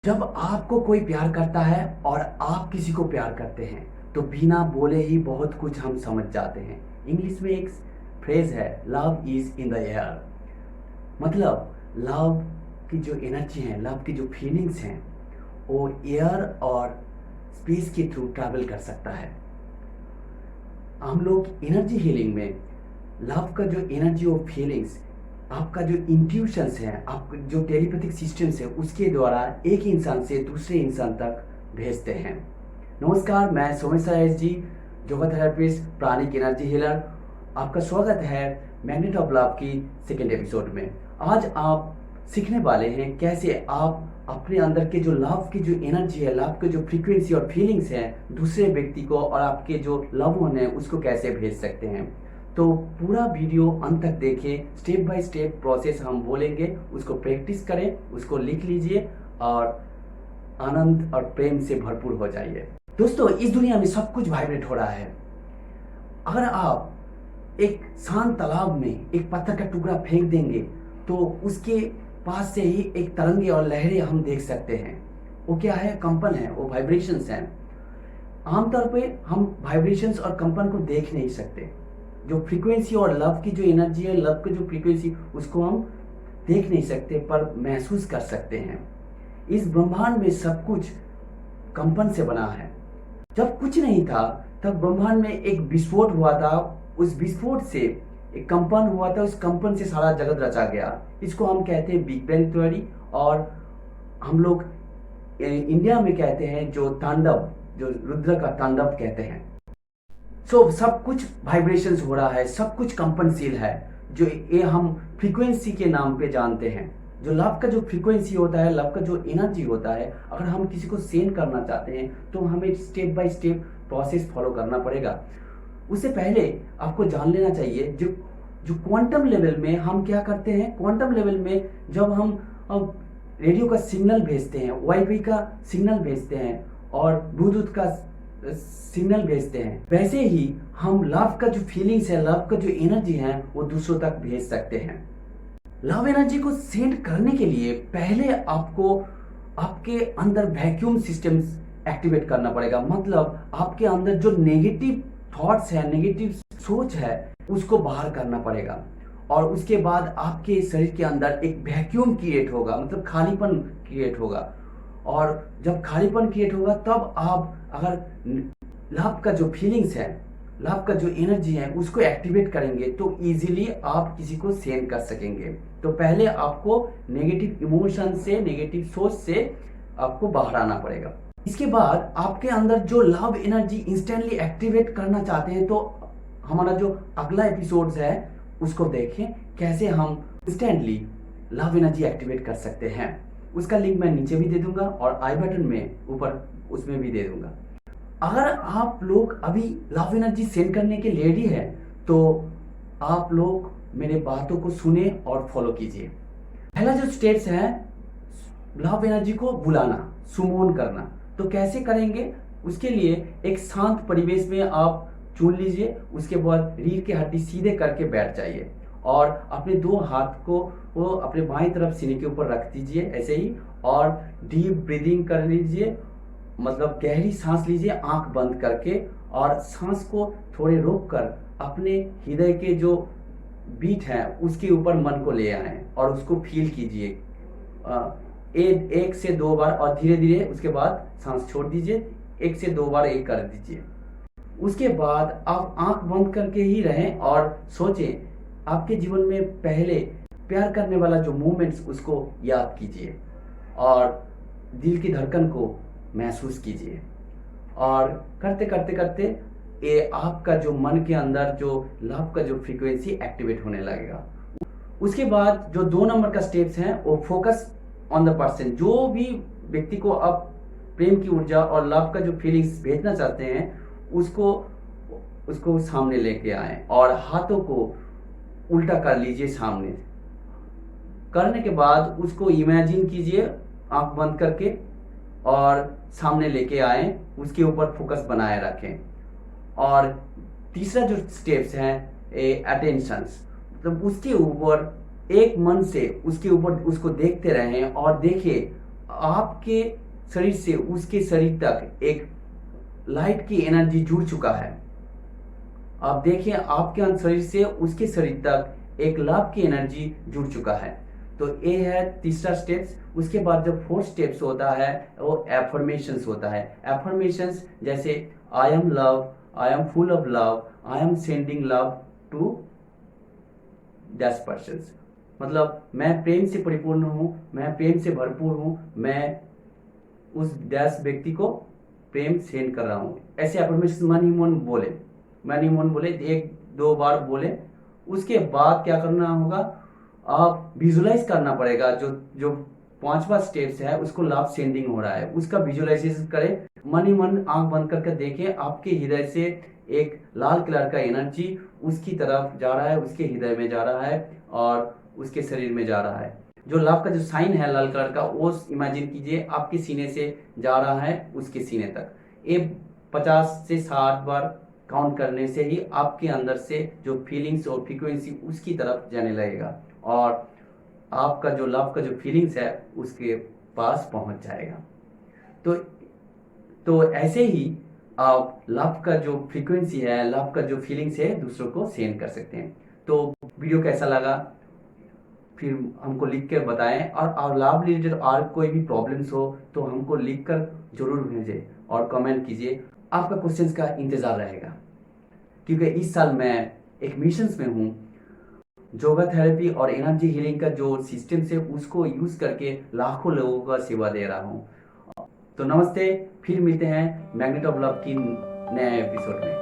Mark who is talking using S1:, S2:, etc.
S1: जब आपको कोई प्यार करता है और आप किसी को प्यार करते हैं तो बिना बोले ही बहुत कुछ हम समझ जाते हैं। इंग्लिश में एक फ्रेज है, love is in the air. मतलब लव की जो एनर्जी है, लव की जो फीलिंग्स हैं, वो एयर और स्पेस के थ्रू ट्रैवल कर सकता है। हम लोग एनर्जी हीलिंग में लव का जो एनर्जी और फीलिंग्स, आपका जो इंट्यूशंस है, आपका जो टेलीपैथिक सिस्टम्स है, उसके द्वारा एक इंसान से दूसरे इंसान तक भेजते हैं। नमस्कार, मैं Somesh S G, yoga therapist, pranic energy healer. आपका स्वागत है मैग्नेट ऑफ लव की सेकेंड एपिसोड में। आज आप सीखने वाले हैं कैसे आप अपने अंदर के जो लव की जो एनर्जी है, लव के जो फ्रीक्वेंसी और फीलिंग्स हैं, दूसरे व्यक्ति को और आपके जो लव वन है उसको कैसे भेज सकते हैं। तो पूरा वीडियो अंत तक देखें, स्टेप बाय स्टेप प्रोसेस हम बोलेंगे, उसको प्रैक्टिस करें, उसको लिख लीजिए और आनंद और प्रेम से भरपूर हो जाइए। दोस्तों, इस दुनिया में सब कुछ वाइब्रेट हो रहा है। अगर आप एक शांत तालाब में एक पत्थर का टुकड़ा फेंक देंगे तो उसके पास से ही एक तरंगे और लहरें हम देख सकते हैं। वो क्या है? कंपन है, वो वाइब्रेशंस हैं। आमतौर पे हम वाइब्रेशंस और कंपन को देख नहीं सकते। जो फ्रीक्वेंसी और लव की जो एनर्जी है, लव की जो फ्रीक्वेंसी, उसको हम देख नहीं सकते पर महसूस कर सकते हैं। इस ब्रह्मांड में सब कुछ कंपन से बना है। जब कुछ नहीं था तब ब्रह्मांड में एक विस्फोट हुआ था। उस विस्फोट से एक कंपन हुआ था, उस कंपन से सारा जगत रचा गया। इसको हम कहते हैं बिग बैंग थ्योरी, और हम लोग इंडिया में कहते हैं जो तांडव, जो रुद्र का तांडव कहते हैं। सब कुछ वाइब्रेशंस हो रहा है, सब कुछ कंपनशील है, जो ये हम फ्रीक्वेंसी के नाम पे जानते हैं। जो लव का जो फ्रीक्वेंसी होता है, लव का जो एनर्जी होता है, अगर हम किसी को सेंड करना चाहते हैं तो हमें step by step process follow करना पड़ेगा। उससे पहले आपको जान लेना चाहिए जो जो क्वांटम लेवल में हम क्या करते हैं। क्वांटम लेवल में जब हम रेडियो का सिग्नल भेजते हैं, वाईफाई का सिग्नल भेजते हैं और ब्लूटूथ का सिग्नल भेजते हैं, वैसे ही हम लव का जो फीलिंग्स है, लव का जो एनर्जी है, वो दूसरों तक भेज सकते हैं। लव एनर्जी को सेंड करने के लिए पहले आपको आपके अंदर वैक्यूम सिस्टम्स एक्टिवेट करना पड़ेगा। मतलब आपके अंदर जो नेगेटिव थॉट्स है, नेगेटिव सोच है, उसको बाहर करना पड़ेगा। और उसके बाद आपके शरीर के अंदर एक वैक्यूम क्रिएट होगा, मतलब खालीपन क्रिएट होगा। और जब खालीपन क्रिएट होगा तब आप अगर लव का जो फीलिंग्स है, लव का जो एनर्जी है, उसको एक्टिवेट करेंगे तो इजीली आप किसी को सेंड कर सकेंगे। तो पहले आपको नेगेटिव इमोशन से, नेगेटिव सोच से आपको बाहर आना पड़ेगा। इसके बाद आपके अंदर जो लव एनर्जी इंस्टेंटली एक्टिवेट करना चाहते हैं, तो हमारा जो अगला एपिसोड्स है उसको देखें, कैसे हम इंस्टेंटली लव एनर्जी एक्टिवेट कर सकते हैं। उसका लिंक मैं नीचे भी दे दूंगा और आई बटन में ऊपर उसमें भी दे दूंगा। अगर आप लोग अभी लव एनर्जी सेंड करने के रेडी है तो आप लोग मेरे बातों को सुने और फॉलो कीजिए। पहला जो स्टेप्स है, लव एनर्जी को बुलाना, सुमोन करना। तो कैसे करेंगे? उसके लिए एक शांत परिवेश में आप चुन लीजिए। उसके बाद रीढ़ की हड्डी सीधे करके बैठ जाइए और अपने दो हाथ को वो अपने बाईं तरफ सीने के ऊपर रख दीजिए ऐसे ही, और डीप ब्रीदिंग कर लीजिए। मतलब गहरी सांस लीजिए आंख बंद करके, और सांस को थोड़े रोक कर अपने हृदय के जो बीट है उसके ऊपर मन को ले आए और उसको फील कीजिए। एक से दो बार, और धीरे धीरे उसके बाद सांस छोड़ दीजिए। एक से दो बार एक कर दीजिए। उसके बाद आप आंख बंद करके ही रहें और सोचें आपके जीवन में पहले प्यार करने वाला जो मोमेंट्स, उसको याद कीजिए और दिल की धड़कन को महसूस कीजिए। और करते करते करते ये आपका जो मन के अंदर जो लव का जो फ्रीक्वेंसी एक्टिवेट होने लगेगा। उसके बाद जो 2 नंबर का स्टेप्स हैं, वो फोकस ऑन द पर्सन। जो भी व्यक्ति को आप प्रेम की ऊर्जा और लव का जो फीलिंग्स भेजना चाहते हैं, उसको उसको सामने लेके आए और हाथों को उल्टा कर लीजिए सामने। करने के बाद उसको इमेजिन कीजिए आंख बंद करके और सामने लेके आए, उसके ऊपर फोकस बनाए रखें। और तीसरा जो स्टेप्स हैं, अटेंशंस, मतलब उसके ऊपर एक मन से उसके ऊपर उसको देखते रहें और देखिए आपके शरीर से उसके शरीर तक एक लाइट की एनर्जी जुड़ चुका है। आप देखिए आपके शरीर से उसके शरीर तक एक लव की एनर्जी जुड़ चुका है। तो ये है तीसरा स्टेप्स। उसके बाद जो फोर्थ स्टेप्स होता है वो एफर्मेशंस होता है। एफर्मेशंस जैसे I am love, I am full of love, I am sending love to that person. मतलब मैं प्रेम से परिपूर्ण हूँ, मैं प्रेम से भरपूर हूँ, मैं उस डैश व्यक्ति को प्रेम सेंड कर रहा हूँ। ऐसे एफर्मेशन मन ही मन बोले, एक दो बार बोले। उसके बाद क्या करना होगा, आप विजुलाइज करना पड़ेगा। जो जो पांचवा स्टेप्स है उसको लव सेंडिंग हो रहा है, उसका विजुलाइजेशन करें। मन ही मन आंख बंद करके देखें आपके हृदय से एक लाल कलर का एनर्जी उसकी तरफ जा रहा है, उसके हृदय में जा रहा है और उसके शरीर में जा रहा है। जो लव का जो साइन है लाल कलर का, वो इमेजिन कीजिए आपके सीने से जा रहा है उसके सीने तक। ये 50 से 60 बार काउंट करने से ही आपके अंदर से जो फीलिंग्स और फ्रीक्वेंसी उसकी तरफ जाने लगेगा और आपका जो लव का जो फीलिंग्स है उसके पास पहुंच जाएगा। तो ऐसे ही आप लव का जो फ्रीक्वेंसी है, लव का जो फीलिंग्स है दूसरों को सेंड कर सकते हैं। तो वीडियो कैसा लगा फिर हमको लिख कर बताएं, और लव रिलेटेड और कोई भी प्रॉब्लम्स हो तो हमको लिख कर जरूर भेजें और कमेंट कीजिए। आपका क्वेश्चंस का इंतजार रहेगा, क्योंकि इस साल मैं एक मिशंस में हूँ। योगा थेरेपी और एनर्जी हीलिंग का जो सिस्टम है उसको यूज करके लाखों लोगों का सेवा दे रहा हूँ। तो नमस्ते, फिर मिलते हैं मैग्नेट ऑफ लव की नए एपिसोड में।